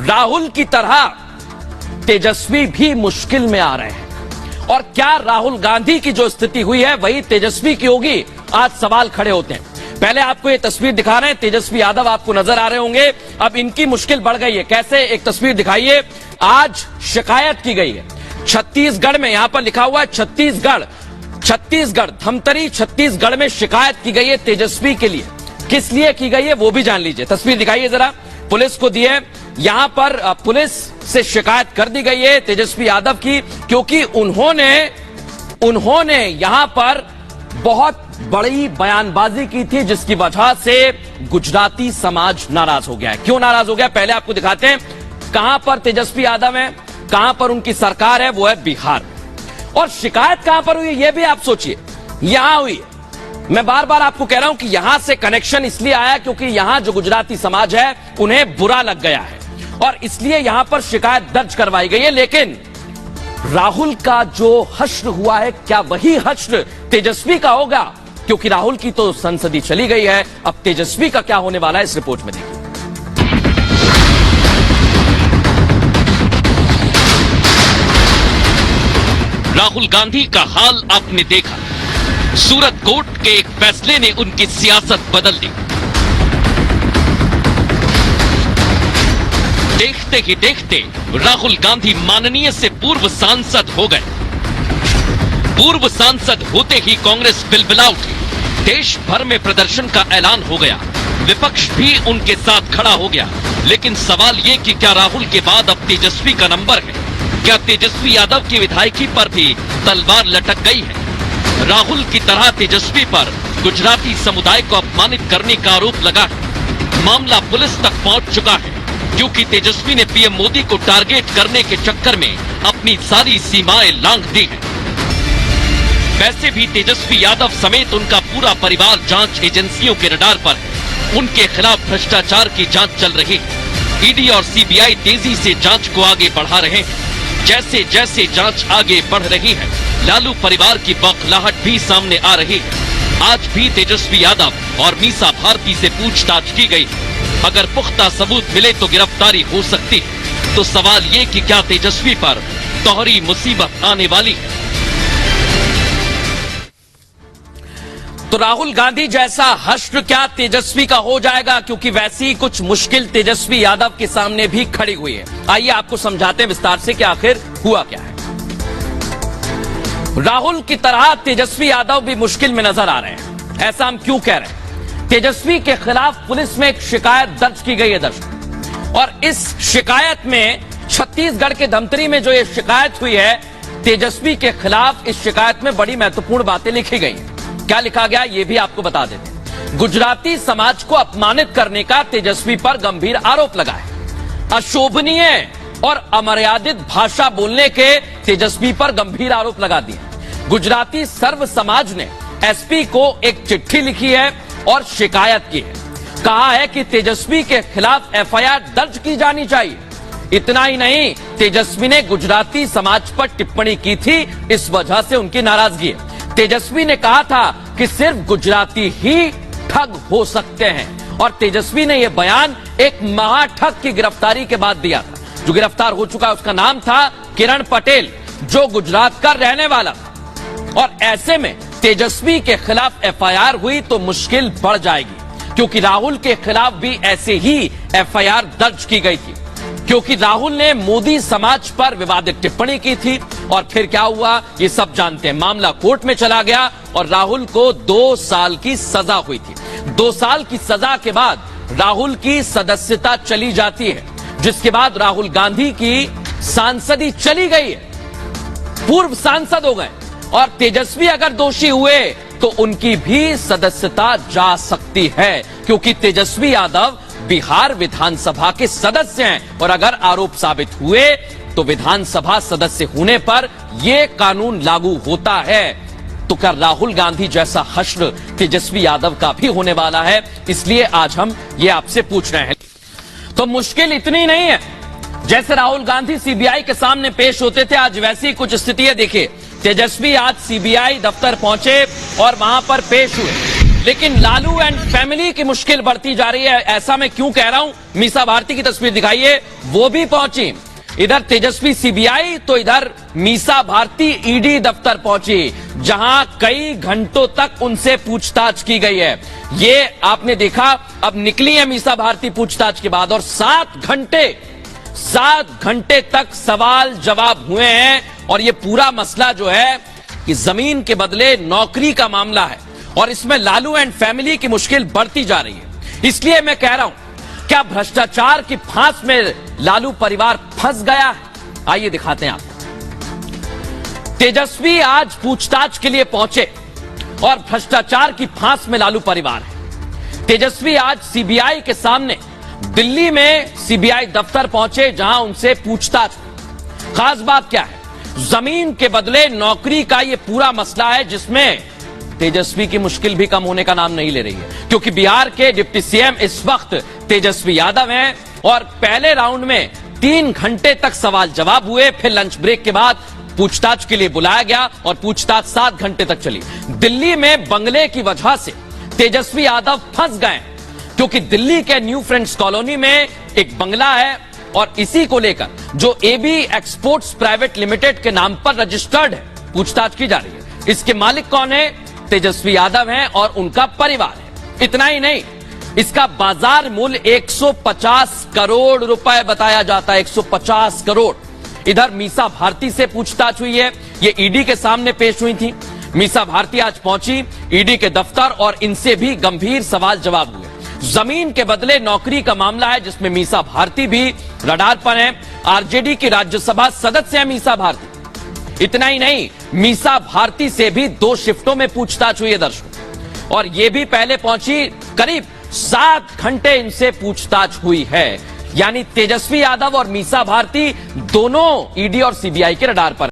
राहुल की तरह तेजस्वी भी मुश्किल में आ रहे हैं। और क्या राहुल गांधी की जो स्थिति हुई है वही तेजस्वी की होगी? आज सवाल खड़े होते हैं। पहले आपको ये तस्वीर दिखा रहे हैं, तेजस्वी यादव आपको नजर आ रहे होंगे। अब इनकी मुश्किल बढ़ गई है। कैसे? एक तस्वीर दिखाइए। आज शिकायत की गई है छत्तीसगढ़ में, यहां पर लिखा हुआ है छत्तीसगढ़ धमतरी छत्तीसगढ़ में शिकायत की गई है तेजस्वी के लिए। किस लिए की गई है वो भी जान लीजिए। तस्वीर दिखाइए जरा, पुलिस को दी है। यहां पर पुलिस से शिकायत कर दी गई है तेजस्वी यादव की, क्योंकि उन्होंने यहां पर बहुत बड़ी बयानबाजी की थी, जिसकी वजह से गुजराती समाज नाराज हो गया है। क्यों नाराज हो गया, पहले आपको दिखाते हैं। कहां पर तेजस्वी यादव है, कहां पर उनकी सरकार है, वो है बिहार। और शिकायत कहां पर हुई है ये भी आप सोचिए, यहां हुई है। मैं बार बार आपको कह रहा हूं कि यहां से कनेक्शन इसलिए आया क्योंकि यहां जो गुजराती समाज है उन्हें बुरा लग गया है और इसलिए यहां पर शिकायत दर्ज करवाई गई है। लेकिन राहुल का जो हश्र हुआ है, क्या वही हश्र तेजस्वी का होगा? क्योंकि राहुल की तो संसदी चली गई है, अब तेजस्वी का क्या होने वाला है इस रिपोर्ट में देखिए। राहुल गांधी का हाल आपने देखा। सूरत कोर्ट के एक फैसले ने उनकी सियासत बदल दी। देखते ही देखते राहुल गांधी माननीय से पूर्व सांसद हो गए। पूर्व सांसद होते ही कांग्रेस बिलबिला उठी। देश भर में प्रदर्शन का ऐलान हो गया। विपक्ष भी उनके साथ खड़ा हो गया। लेकिन सवाल ये कि क्या राहुल के बाद अब तेजस्वी का नंबर है? क्या तेजस्वी यादव की विधायकी पर भी तलवार लटक गई है? राहुल की तरह तेजस्वी पर गुजराती समुदाय को अपमानित करने का आरोप लगा है। मामला पुलिस तक पहुंच चुका है, क्योंकि तेजस्वी ने पीएम मोदी को टारगेट करने के चक्कर में अपनी सारी सीमाएं लांघ दी हैं। वैसे भी तेजस्वी यादव समेत उनका पूरा परिवार जांच एजेंसियों के रडार पर है। उनके खिलाफ भ्रष्टाचार की जांच चल रही है। ईडी और सीबीआई तेजी से जांच को आगे बढ़ा रहे हैं। जैसे जैसे जांच आगे बढ़ रही है, लालू परिवार की बौखलाहट भी सामने आ रही है। आज भी तेजस्वी यादव और मीसा भारती से पूछताछ की गई। अगर पुख्ता सबूत मिले तो गिरफ्तारी हो सकती है। तो सवाल ये कि क्या तेजस्वी पर दोहरी मुसीबत आने वाली है? तो राहुल गांधी जैसा हश्र क्या तेजस्वी का हो जाएगा? क्योंकि वैसी कुछ मुश्किल तेजस्वी यादव के सामने भी खड़ी हुई है। आइए आपको समझाते हैं विस्तार से कि आखिर हुआ क्या है। राहुल की तरह तेजस्वी यादव भी मुश्किल में नजर आ रहे हैं। ऐसा हम क्यों कह रहे हैं? तेजस्वी के खिलाफ पुलिस में एक शिकायत दर्ज की गई है दर्शक, और इस शिकायत में छत्तीसगढ़ के धमतरी में जो ये शिकायत हुई है तेजस्वी के खिलाफ, इस शिकायत में बड़ी महत्वपूर्ण बातें लिखी गई हैं। क्या लिखा गया ये भी आपको बता देते हैं। गुजराती समाज को अपमानित करने का तेजस्वी पर गंभीर आरोप लगा है। अशोभनीय और अमर्यादित भाषा बोलने के तेजस्वी पर गंभीर आरोप लगा दिए। गुजराती सर्व समाज ने एसपी को एक चिट्ठी लिखी है और शिकायत की है। कहा है कि तेजस्वी के खिलाफ एफआईआर दर्ज की जानी चाहिए। इतना ही नहीं, तेजस्वी ने गुजराती समाज पर टिप्पणी की थी, इस वजह से उनकी नाराजगी है। तेजस्वी ने कहा था कि सिर्फ गुजराती ही ठग हो सकते हैं, और तेजस्वी ने यह बयान एक महाठग की गिरफ्तारी के बाद दिया था। जो गिरफ्तार हो चुका है उसका नाम था किरण पटेल, जो गुजरात का रहने वाला था। और ऐसे में तेजस्वी के खिलाफ एफआईआर हुई तो मुश्किल बढ़ जाएगी, क्योंकि राहुल के खिलाफ भी ऐसे ही एफआईआर दर्ज की गई थी, क्योंकि राहुल ने मोदी समाज पर विवादित टिप्पणी की थी। और फिर क्या हुआ ये सब जानते हैं। मामला कोर्ट में चला गया और राहुल को 2 साल की सजा हुई थी। 2 साल की सजा के बाद राहुल की सदस्यता चली जाती है, जिसके बाद राहुल गांधी की सांसदी चली गई है, पूर्व सांसद हो गए। और तेजस्वी अगर दोषी हुए तो उनकी भी सदस्यता जा सकती है, क्योंकि तेजस्वी यादव बिहार विधानसभा के सदस्य हैं, और अगर आरोप साबित हुए तो विधानसभा सदस्य होने पर यह कानून लागू होता है। तो क्या राहुल गांधी जैसा हश्र तेजस्वी यादव का भी होने वाला है? इसलिए आज हम ये आपसे पूछ रहे हैं। तो मुश्किल इतनी नहीं है, जैसे राहुल गांधी सीबीआई के सामने पेश होते थे, आज वैसी कुछ स्थिति है। देखिए, तेजस्वी आज सीबीआई दफ्तर पहुंचे और वहां पर पेश हुए। लेकिन लालू एंड फैमिली की मुश्किल बढ़ती जा रही है। ऐसा मैं क्यों कह रहा हूं, मीसा भारती की तस्वीर दिखाइए, वो भी पहुंची। इधर तेजस्वी सीबीआई तो इधर मीसा भारती ईडी दफ्तर पहुंची, जहां कई घंटों तक उनसे पूछताछ की गई है। ये आपने देखा, अब निकली है मीसा भारती पूछताछ के बाद, और 7 घंटे तक सवाल जवाब हुए हैं। और ये पूरा मसला जो है कि जमीन के बदले नौकरी का मामला है, और इसमें लालू एंड फैमिली की मुश्किल बढ़ती जा रही है। इसलिए मैं कह रहा हूं, क्या भ्रष्टाचार की फांस में लालू परिवार फंस गया है? आइए दिखाते हैं आपको। तेजस्वी आज पूछताछ के लिए पहुंचे और भ्रष्टाचार की फांस में लालू परिवार है। तेजस्वी आज सीबीआई के सामने दिल्ली में सीबीआई दफ्तर पहुंचे, जहां उनसे पूछताछ हुई। खास बात क्या है, जमीन के बदले नौकरी का यह पूरा मसला है, जिसमें तेजस्वी की मुश्किल भी कम होने का नाम नहीं ले रही है, क्योंकि बिहार के डिप्टी सीएम इस वक्त तेजस्वी यादव हैं। और पहले राउंड में 3 घंटे तक सवाल जवाब हुए, फिर लंच ब्रेक के बाद पूछताछ के लिए बुलाया गया और पूछताछ 7 घंटे तक चली। दिल्ली में बंगले की वजह से तेजस्वी यादव फंस गए, क्योंकि दिल्ली के न्यू फ्रेंड्स कॉलोनी में एक बंगला है, और इसी को लेकर जो एबी एक्सपोर्ट्स प्राइवेट लिमिटेड के नाम पर रजिस्टर्ड है, पूछताछ की जा रही है। इसके मालिक कौन है? तेजस्वी यादव हैं और उनका परिवार है। इतना ही नहीं, इसका बाजार मूल्य 150 करोड़ रुपए बताया जाता है, 150 करोड़। इधर मीसा भारती से पूछताछ हुई है, ये ईडी के सामने पेश हुई थी। मीसा भारती आज पहुंची ईडी के दफ्तर, और इनसे भी गंभीर सवाल जवाब हुए। जमीन के बदले नौकरी का मामला है, जिसमें मीसा भारती भी रडार पर है। आरजेडी की राज्यसभा सदस्य है मीसा भारती। इतना ही नहीं, मीसा भारती से भी 2 शिफ्टों में पूछताछ हुई है दर्शकों, और यह भी पहले पहुंची। करीब 7 घंटे इनसे पूछताछ हुई है। यानी तेजस्वी यादव और मीसा भारती दोनों ईडी और सीबीआई के रडार पर